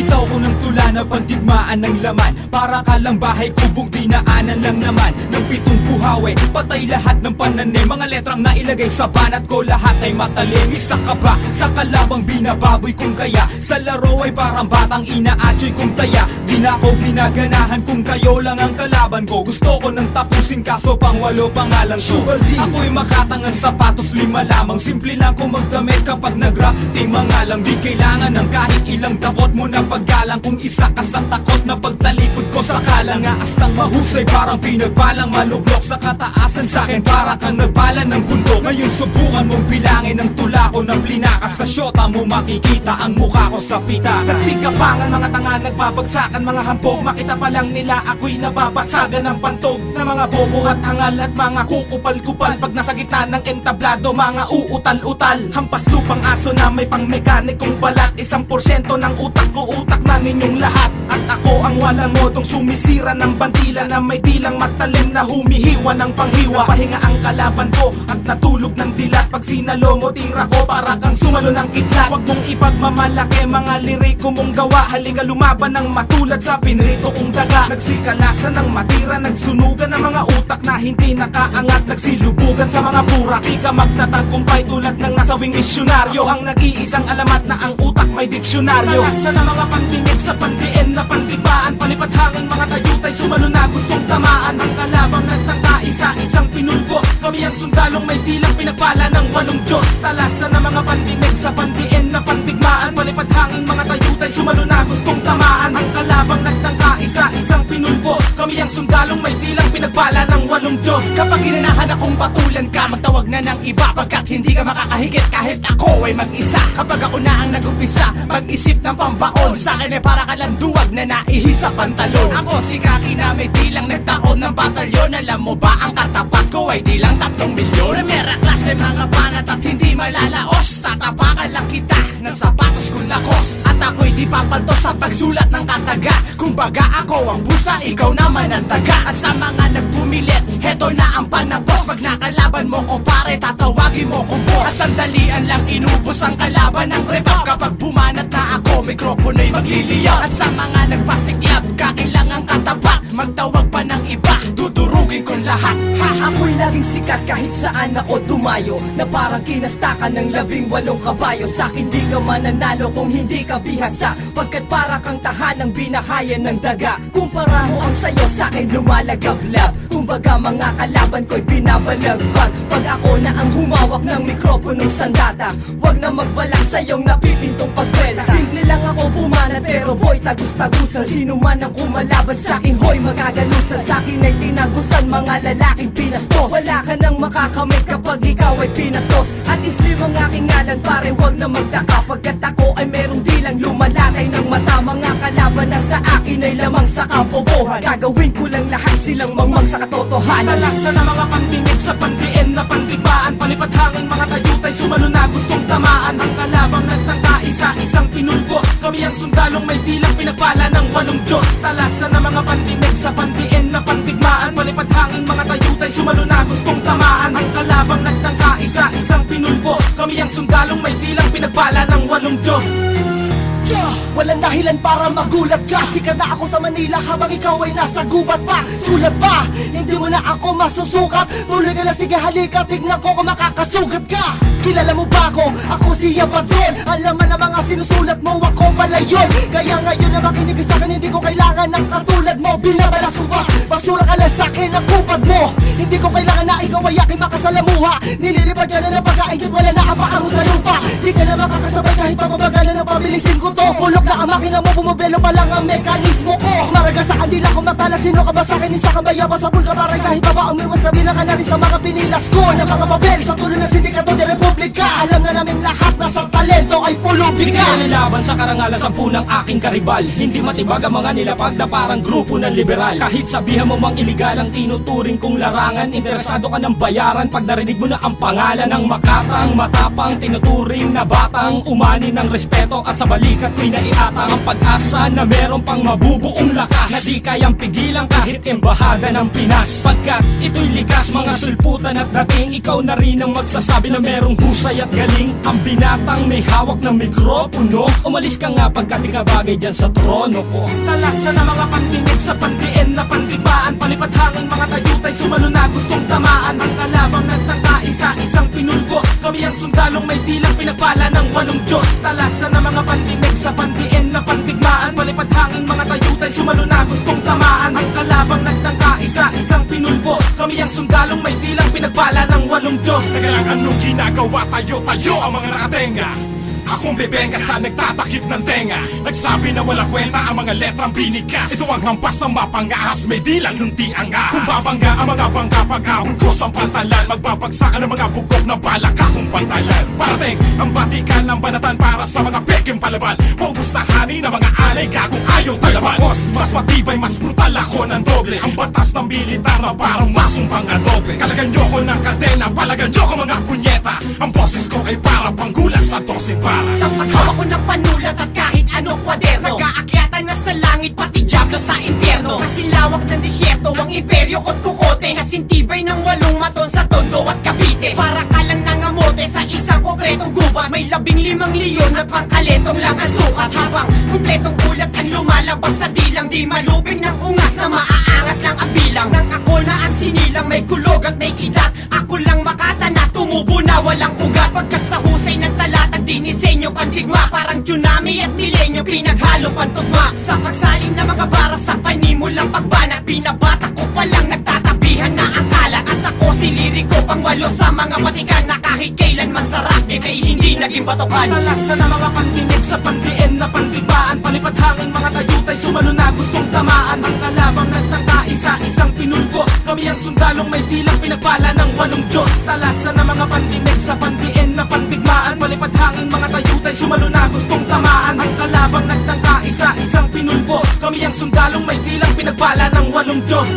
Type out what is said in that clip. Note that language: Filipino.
Bitaw ko ng tula na pandigmaan ng laman. Para ka lang bahay kubong dinaanan lang naman ng pitong buhawi, patay lahat ng pananim. Mga letrang nailagay sa banat ko, lahat ay matalim. Isa ka ba sa kalabang binababoy kung kaya? Sa laro ay parang batang inaatsoy kung taya. Di na ako ginaganahan kung kayo lang ang kalaban ko. Gusto ko nang tapusin kaso pang walo pangalan ko. Ako'y makatangang sapatos, 5 lamang. Simple lang kung magdamit kapag nag-rap. Di mga lang, di kailangan ng kahit ilang dakot mo na paggalang. Kung isa ka sa takot na pagtalikod ko sa kalangaas ng mahusay, parang pinagbalang maluglok sa kataasan. Sa'kin para kang nagbala ng bundok. Ngayon subukan mong bilangin ang tula ko ng plinakas. Sa syota mo makikita ang mukha ko sa pita. Nagsikapangan mga tanga, nagbabagsakan mga hampog. Makita pa lang nila ako'y nababasagan ng pantog na mga bobo at hangal at mga kukupal-kupal. Pag nasa gitna ng entablado, mga uutal-utal. Hampas lupang aso na may pang mekanikong balat. 1% ng utak ko, utak na ninyong lahat. At ako ang walang modong sumisira ng bandila na may dilang matalim na humihiwa ng panghiwa. Pahinga ang kalaban ko at natulog ng dilat. Pag sinalo mo tira ko para kang sumalo ng kitlat. Huwag mong ipagmamalaki mga liriko mong gawa. Halika lumaban ng matulad sa pinrito kong daga. Nagsikalasan ng matira, nagsunugan ng mga utak na hindi nakaangat. Nagsilubugan sa mga burak, di ka magtatagkumpay tulad ng nasawing misyonaryo. Ang nag-iisang alamat na ang utak may diksyonaryo. Nalasan ng mga pandinig sa pandiin na pandibaan. Palipad hangin mga tayutay, sumalo na gustong tamaan. Ang kalabang nagtangka, isa-isang pinulbos. Kami ang sundalong may dilang pinagpala ng 8 Diyos. Talasan ng mga pandinig sa pandiin na pandigmaan. Palipad hangin mga tayutay, sumalo na gustong tamaan. Ang kalabang nagtangka, isa-isang pinulbos. Kami ang sundalong may dilang pinagpala ng 8 Diyos. Kapag ginanahan akong patulan ka, magtawag na ng iba. Pagkat hindi ka makakahigit kahit ako ay mag-isa. Kapag ako na ang nag-umpisa, mag-isip ng pambaon. Sa'kin ay para ka lang duwag na naihi sa pantalon. Ako si Kaki na may dilang nagtaon ng batalyon. Alam mo ba ang katapat ko ay dilang 3 milyon. Primera klase mga banat at hindi malalaos. Tatapakan lang kita ng sapatos kong lakos. At ako'y di papalto sa pagsulat ng kataga. Kumbaga ako ang busa, ikaw naman ang taga. At sa mga nagpumilit, heto na ang panapos. Pag nakalaban mo ko pare, tatawagin mo kong boss. At sandalian lang inubos ang kalaban ng rebab. Kapag bumanat na ako, mikropono'y magliliyaw. At sa mga nagpasiklab, kailangang katabak. Magtawag pa ng iba, dudurugin kong lahat. Ako'y laging sikat kahit saan ako dumayo. Na parang kinastakan ng 18 kabayo. Sa'kin di ka mananalo kung hindi ka bihasa. Pagkat para kang tahanang binahayan ng daga. Kumpara mo ang sayo, sa'kin lumalagablab. Kumbaga mga kalaban ko'y binabalagbag. Pag ako na ang humawak ng mikroponong sandata, wag na magbalak sa iyong napipintong pagwela. Simple lang ako pumanat pero boy tagus-tagusan. Sino man ang kumalaban sa'kin, hoy magagalusan. Sa'kin ay tinagusan mga lalaking pinastos. Wala ka nang makakamit kapag ikaw ay pinatos. At islim ang aking ngalan pare, wag na magtaka. Pagkat ako ay merong dilang lumalakay ng mata. Mga kalaban na sa akin ay lamang sa kabobohan. Gagawin ko lang lahat silang mangmang sa katotohanan. Talasan ng mga pandinig sa pandiin na pandibaan. Palipad hangin mga tayutay, sumalo na gustong tamaan. Ang kalabang nagtangka, isa-isang pinulbos. Kami ang sundalong may dilang pinagpala ng 8 Diyos. Talasan ng mga pandinig sa pandiin na pandigmaan. Palipad hangin mga tayutay, sumalo na gustong tamaan. Ang kalabang nagtangka, isa-isang pinulbos. Kami ang sundalong may dilang pinagpala ng 8 Diyos. Walang dahilan para magulat ka. Sikat na ako sa Manila habang ikaw ay nasa gubat pa. Sulat pa, hindi mo na ako masusukat. Tuloy ka na, sige halika, tignan ko kung makakasugat ka. Kilala mo ba ako? Ako si Yapadron. Alam mo na mga sinusulat mo, ako pala yun. Kaya ngayon na makinig sa akin, hindi ko kailangan ng katulad mo. Binabalasubas, basura ka lang sa'kin ang kupad mo. Hindi ko kailangan na ikaw ay aking makasalamuha. Nililipad ka na ng pagkain, wala na ang paa mo sa lupa. Di ka na makakasabay kahit pamabagalan ng pabilisin ko to. Pulok na ang makina mo, bumubelo pa lang ang mekanismo ko. Maraga sa kandila ko matala, sino ka ba sa'kin? Isa kang bayaba sa pulka, maray kahit pa ba ang miwas na bilang ka sa mga pinilas ko. Na mga papel sa tuloy ng sindikato de Republika. Alam na namin lahat na sa talento ay pulubika. Hindi ka laban sa karangalan sa punang aking karibal. Hindi matibag ang mga nilapag na parang grupo ng liberal. Kahit sabihan mo mang iligal ang tinuturing kong larangan, interesado ka ng bayaran pag narinig mo na ang pangalan ng makatang, matapang, tinuturing na batang umani ng respeto. At sa balikat ko'y naiatang ang pag-asa na meron pang mabubuong lakas na di kayang pigilan kahit embahada ng Pinas. Pagkat ito'y likas, mga sulputan at dating, ikaw na rin ang magsasabi na merong husay at galing. Ang binatang may hawak ng mikro mikropono. Umalis ka nga pagkat di ka bagay dyan sa trono ko. Talasan na mga pandinig sa pandiin na pandigmaan. Palipad hangin mga tayutay sumalo na gustong tamaan. Ang kalabang nagtangka isa-isang pinulbos. Kami ang sundalong may dilang pinagpala ng 8 Diyos. Talasan na mga pandinig sa pandiin na pandigmaan. Palipad hangin mga tayutay sumalo na gustong tamaan. Ang kalabang nagtangka isa-isang pinulbos. Kami ang sundalong may dilang pinagpala ng 8 Diyos. Teka lang, anong ginagawa tayo ang mga nakatenga? Akong bebenga sa nagtatakip ng tenga. Nagsabi na wala kwenta ang mga letrang binigas. Ito ang hampas ng mapangahas, may dilang nunti ang ahas. Kung babangga ang mga bangka pag-ahon ko sa pantalan, magbabagsakan ang mga bugok ng balak akong pantalan. Parating ang batikan ng banatan para sa mga peking palaban. Pogos na hani ng mga alay, gagong ayaw talaban. Boss, mas matibay, mas brutal ako ng doble. Ang batas ng militar na parang masumpang adobe. Kalagan nyo ko ng kadena, palagan nyo ko mga punyeta. Ang boses ko ay para panggulas sa 12 para. Sa paghawa ko ng panulat at kahit anong kwaderno, nag-aakyatan na sa langit pati dyablo sa impyerno. Kasi lawak ng disyerto ang imperyo ko't kukote. Kasintibay ng 8 maton sa Tondo at Cavite. Para ka lang nangamote sa isang konkretong gubat. May 15 leon at pangkaletong lang ang sukat. Habang kumpletong ulat ang lumalabas sa dilang. Di maluping ng ungas na maaangas lang ang bilang. Nang ako na ang sinilang may kulog at may kidat. Ako lang makatana, tumubo na walang ugat. Pagkat sa husay ng talatag dinisenyo pandigma. Parang tsunami at milenyo pinaghalong pantugma. Sa pagsaling na mga bara sa panimulang pagbanat. Binabata ko palang nagtatabihan na ang kalat. At ako si liriko pang 8 sa mga patikan. Na kahit kailan masarap ay hindi naging batokan. Talasan na mga pandinig sa pandiin na pandigmaan. Palipad hangin mga tayutay sumalo na gustong tamaan. Ang kalabang nagtangka isa-isang pinulbos. Kami ang sundalong may dilang pinagpala ng 8 Diyos. Talasan na mga pandinig sa pandiin na pandigmaan. Palipad hangin mga tayutay sumalo na gustong tamaan. Ang kalabang nagtangka isa-isang pinulbos. Kami ang sundalong may dilang pinagpala ng 8 Diyos.